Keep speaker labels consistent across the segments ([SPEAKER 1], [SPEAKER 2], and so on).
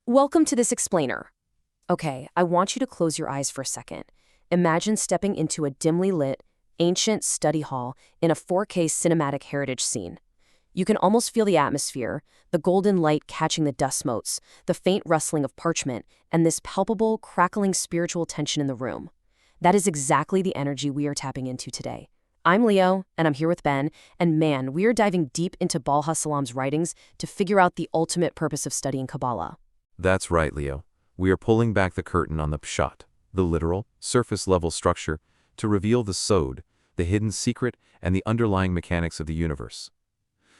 [SPEAKER 1] Welcome to this explainer. Okay, I want you to close your eyes for a second. Imagine stepping into a dimly lit, ancient study hall in a 4K cinematic heritage scene. You can almost feel the atmosphere, the golden light catching the dust motes, the faint rustling of parchment, and this palpable, crackling spiritual tension in the room. That is exactly the energy we are tapping into today. I'm Leo, and I'm here with Ben, and man, we are diving deep into Baal HaSulam's writings to figure out the ultimate purpose of studying Kabbalah.
[SPEAKER 2] That's right, Leo. We are pulling back the curtain on the pshat, the literal, surface-level structure, to reveal the sod, the hidden secret, and the underlying mechanics of the universe.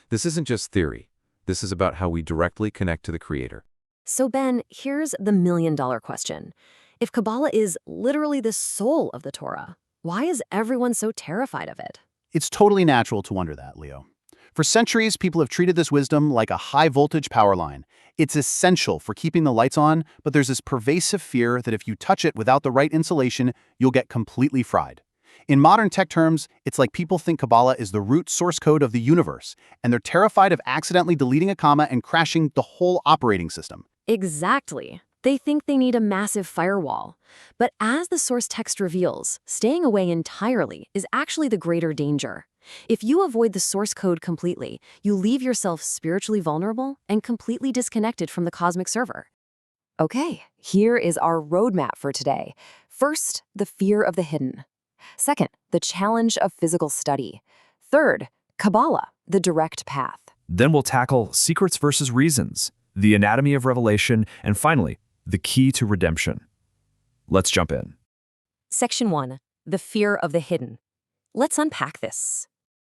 [SPEAKER 2] This isn't just theory. This is about how we directly connect to the Creator.
[SPEAKER 1] So Ben, here's the million-dollar question. If Kabbalah is literally the soul of the Torah, why is everyone so terrified of it?
[SPEAKER 3] It's totally natural to wonder that, Leo. For centuries, people have treated this wisdom like a high-voltage power line. It's essential for keeping the lights on, but there's this pervasive fear that if you touch it without the right insulation, you'll get completely fried. In modern tech terms, it's like people think Kabbalah is the root source code of the universe, and they're terrified of accidentally deleting a comma and crashing the whole operating system.
[SPEAKER 1] Exactly. They think they need a massive firewall. But as the source text reveals, staying away entirely is actually the greater danger. If you avoid the source code completely, you leave yourself spiritually vulnerable and completely disconnected from the cosmic server. Okay, here is our roadmap for today. First, the fear of the hidden. Second, the challenge of physical study. Third, Kabbalah, the direct path.
[SPEAKER 4] Then we'll tackle secrets versus reasons, the anatomy of revelation, and finally, the key to redemption. Let's jump in.
[SPEAKER 1] Section 1, the fear of the hidden. Let's unpack this.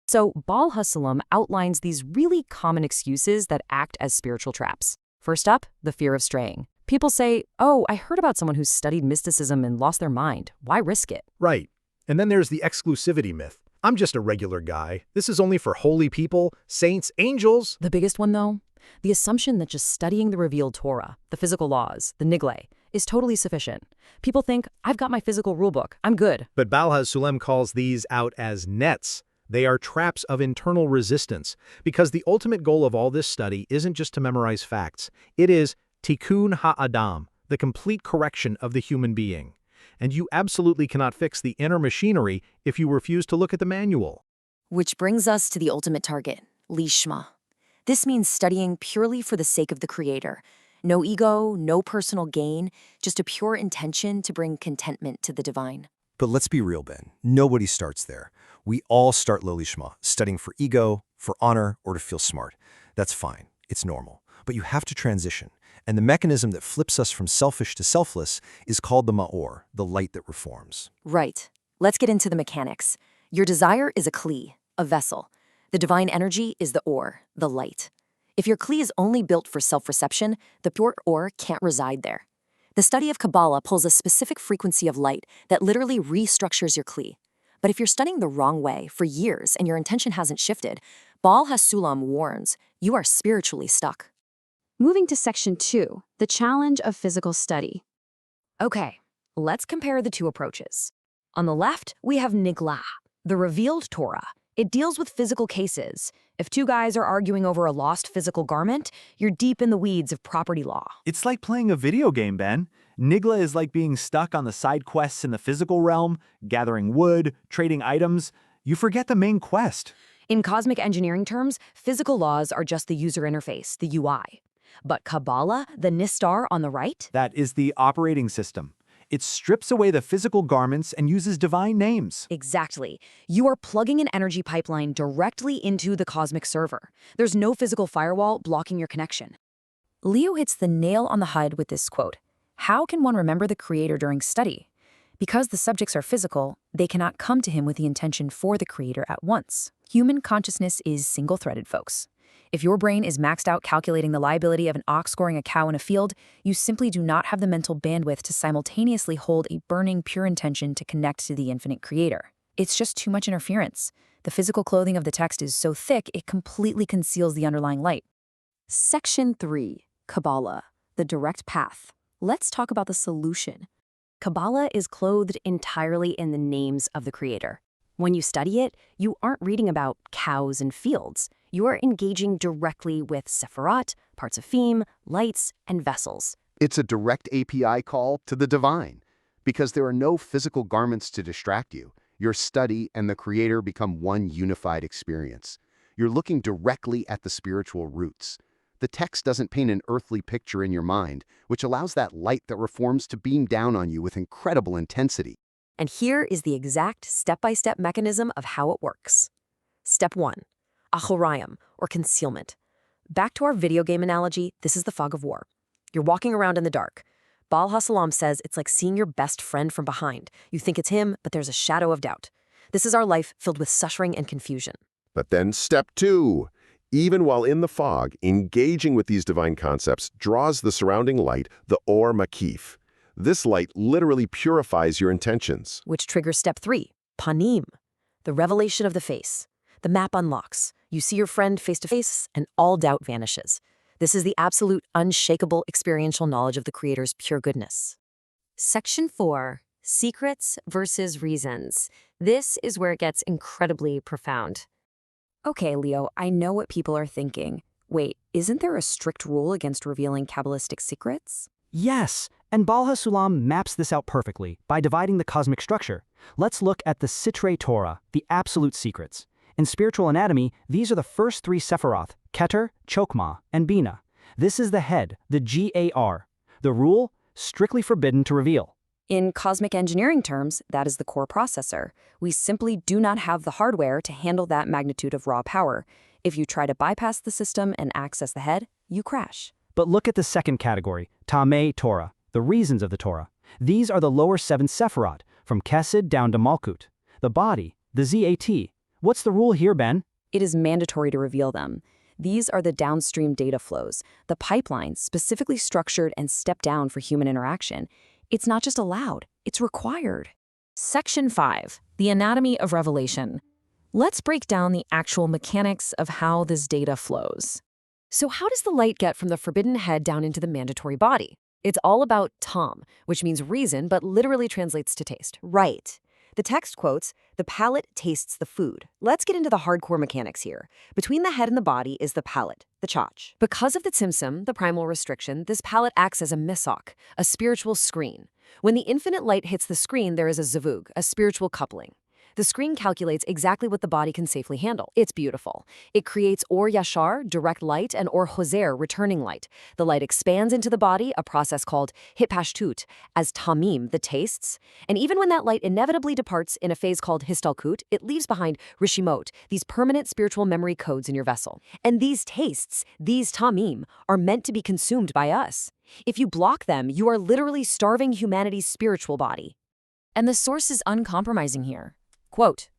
[SPEAKER 1] So, Baal HaSulam outlines these really common excuses that act as spiritual traps. First up, the fear of straying. People say, oh, I heard about someone who studied mysticism and lost their mind. Why risk it?
[SPEAKER 5] Right. And then there's the exclusivity myth. I'm just a regular guy. This is only for holy people, saints, angels.
[SPEAKER 1] The biggest one, though? The assumption that just studying the revealed Torah, the physical laws, the Nigleh, is totally sufficient. People think, I've got my physical rulebook, I'm good.
[SPEAKER 5] But Baal HaSulam calls these out as nets. They are traps of internal resistance, because the ultimate goal of all this study isn't just to memorize facts. It is Tikkun HaAdam, the complete correction of the human being. And you absolutely cannot fix the inner machinery if you refuse to look at the manual.
[SPEAKER 1] Which brings us to the ultimate target, Lo Lishma. This means studying purely for the sake of the Creator. No ego, no personal gain, just a pure intention to bring contentment to the divine.
[SPEAKER 6] But let's be real, Ben. Nobody starts there. We all start Lo Lishma, studying for ego, for honor, or to feel smart. That's fine. It's normal. But you have to transition. And the mechanism that flips us from selfish to selfless is called the ma'or, the light that reforms.
[SPEAKER 1] Right. Let's get into the mechanics. Your desire is a kli, a vessel. The divine energy is the or, the light. If your kli is only built for self-reception, the pure or can't reside there. The study of Kabbalah pulls a specific frequency of light that literally restructures your kli. But if you're studying the wrong way for years and your intention hasn't shifted, Baal HaSulam warns you are spiritually stuck. Moving to Section 2, the challenge of physical study. Okay, let's compare the two approaches. On the left, we have Nigleh, the revealed Torah. It deals with physical cases. If two guys are arguing over a lost physical garment, you're deep in the weeds of property law.
[SPEAKER 7] It's like playing a video game, Ben. Nigleh is like being stuck on the side quests in the physical realm, gathering wood, trading items. You forget the main quest.
[SPEAKER 1] In cosmic engineering terms, physical laws are just the user interface, the UI. But Kabbalah, the Nistar on the right?
[SPEAKER 7] That is the operating system. It strips away the physical garments and uses divine names.
[SPEAKER 1] Exactly. You are plugging an energy pipeline directly into the cosmic server. There's no physical firewall blocking your connection. Leo hits the nail on the head with this quote. How can one remember the Creator during study? Because the subjects are physical, they cannot come to him with the intention for the Creator at once. Human consciousness is single-threaded, folks. If your brain is maxed out calculating the liability of an ox scoring a cow in a field, you simply do not have the mental bandwidth to simultaneously hold a burning pure intention to connect to the infinite Creator. It's just too much interference. The physical clothing of the text is so thick, it completely conceals the underlying light. Section 3, Kabbalah, the direct path. Let's talk about the solution. Kabbalah is clothed entirely in the names of the Creator. When you study it, you aren't reading about cows and fields. You are engaging directly with Sefirot, parts of theme, lights, and vessels.
[SPEAKER 8] It's a direct API call to the divine, because there are no physical garments to distract you. Your study and the Creator become one unified experience. You're looking directly at the spiritual roots. The text doesn't paint an earthly picture in your mind, which allows that light that reforms to beam down on you with incredible intensity.
[SPEAKER 1] And here is the exact step-by-step mechanism of how it works. Step 1. Achorayim, or concealment. Back to our video game analogy, this is the fog of war. You're walking around in the dark. Baal HaSulam says it's like seeing your best friend from behind. You think it's him, but there's a shadow of doubt. This is our life filled with suffering and confusion.
[SPEAKER 9] But then step 2. Even while in the fog, engaging with these divine concepts draws the surrounding light, the or Makif. This light literally purifies your intentions.
[SPEAKER 1] Which triggers step 3, panim, the revelation of the face. The map unlocks. You see your friend face to face, and all doubt vanishes. This is the absolute, unshakable experiential knowledge of the Creator's pure goodness. Section 4. Secrets versus reasons. This is where it gets incredibly profound. Okay, Leo, I know what people are thinking. Wait, isn't there a strict rule against revealing Kabbalistic secrets?
[SPEAKER 10] Yes, and Baal HaSulam maps this out perfectly by dividing the cosmic structure. Let's look at the Sitrei Torah, the absolute secrets. In spiritual anatomy, these are the first 3 Sefirot, Keter, Chokmah, and Bina. This is the head, the Gar. The rule, strictly forbidden to reveal.
[SPEAKER 1] In cosmic engineering terms, that is the core processor. We simply do not have the hardware to handle that magnitude of raw power. If you try to bypass the system and access the head, you crash.
[SPEAKER 10] But look at the second category, Ta'amei Torah, the reasons of the Torah. These are the lower 7 Sefirot, from Kesed down to Malkut. The body, the Zat. What's the rule here, Ben?
[SPEAKER 1] It is mandatory to reveal them. These are the downstream data flows, the pipelines specifically structured and stepped down for human interaction. It's not just allowed, it's required. Section 5. The anatomy of revelation. Let's break down the actual mechanics of how this data flows. So how does the light get from the forbidden head down into the mandatory body? It's all about tam, which means reason, but literally translates to taste. Right. The text quotes, "The palate tastes the food." Let's get into the hardcore mechanics here. Between the head and the body is the palate, the chach. Because of the tzimtzum, the primal restriction, this palate acts as a misok, a spiritual screen. When the infinite light hits the screen, there is a zavug, a spiritual coupling. The screen calculates exactly what the body can safely handle. It's beautiful. It creates or yashar, direct light, and or hoser, returning light. The light expands into the body, a process called hitpashtut, as tamim, the tastes. And even when that light inevitably departs in a phase called histalkut, it leaves behind rishimot, these permanent spiritual memory codes in your vessel. And these tastes, these tamim, are meant to be consumed by us. If you block them, you are literally starving humanity's spiritual body. And the source is uncompromising here. Quote,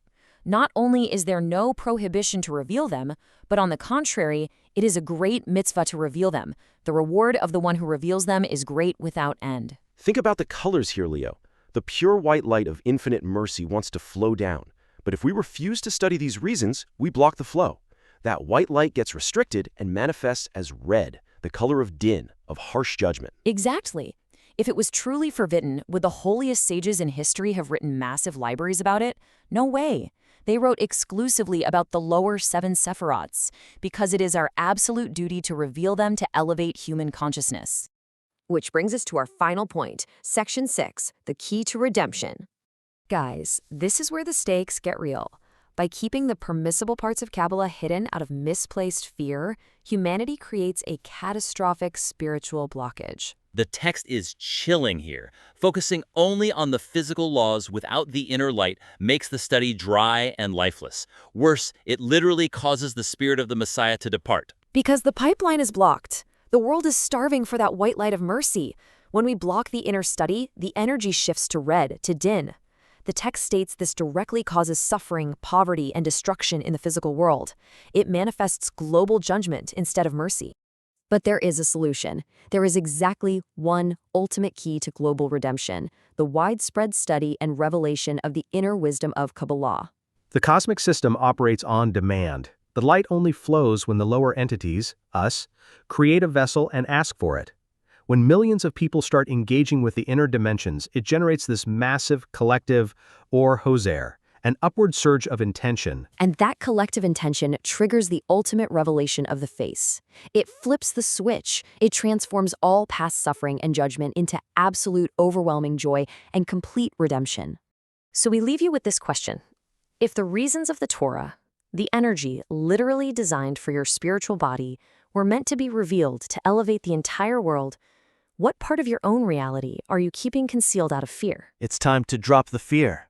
[SPEAKER 1] "Not only is there no prohibition to reveal them, but on the contrary, it is a great mitzvah to reveal them. The reward of the one who reveals them is great without end."
[SPEAKER 11] Think about the colors here, Leo. The pure white light of infinite mercy wants to flow down. But if we refuse to study these reasons, we block the flow. That white light gets restricted and manifests as red, the color of din, of harsh judgment.
[SPEAKER 1] Exactly. If it was truly forbidden, would the holiest sages in history have written massive libraries about it? No way. They wrote exclusively about the lower 7 Sephirots, because it is our absolute duty to reveal them to elevate human consciousness. Which brings us to our final point, Section 6, the key to redemption. Guys, this is where the stakes get real. By keeping the permissible parts of Kabbalah hidden out of misplaced fear, humanity creates a catastrophic spiritual blockage.
[SPEAKER 12] The text is chilling here. Focusing only on the physical laws without the inner light makes the study dry and lifeless. Worse, it literally causes the spirit of the Messiah to depart.
[SPEAKER 1] Because the pipeline is blocked. The world is starving for that white light of mercy. When we block the inner study, the energy shifts to red, to din. The text states this directly causes suffering, poverty, and destruction in the physical world. It manifests global judgment instead of mercy. But there is a solution. There is exactly one ultimate key to global redemption, the widespread study and revelation of the inner wisdom of Kabbalah.
[SPEAKER 5] The cosmic system operates on demand. The light only flows when the lower entities, us, create a vessel and ask for it. When millions of people start engaging with the inner dimensions, it generates this massive, collective, or hoser, an upward surge of intention.
[SPEAKER 1] And that collective intention triggers the ultimate revelation of the face. It flips the switch. It transforms all past suffering and judgment into absolute overwhelming joy and complete redemption. So we leave you with this question. If the reasons of the Torah, the energy literally designed for your spiritual body, were meant to be revealed to elevate the entire world, what part of your own reality are you keeping concealed out of fear?
[SPEAKER 13] It's time to drop the fear.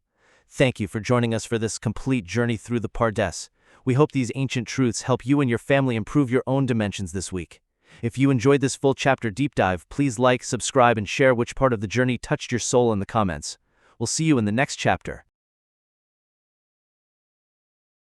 [SPEAKER 13] Thank you for joining us for this complete journey through the Pardes. We hope these ancient truths help you and your family improve your own dimensions this week. If you enjoyed this full chapter deep dive, please like, subscribe, and share which part of the journey touched your soul in the comments. We'll see you in the next chapter.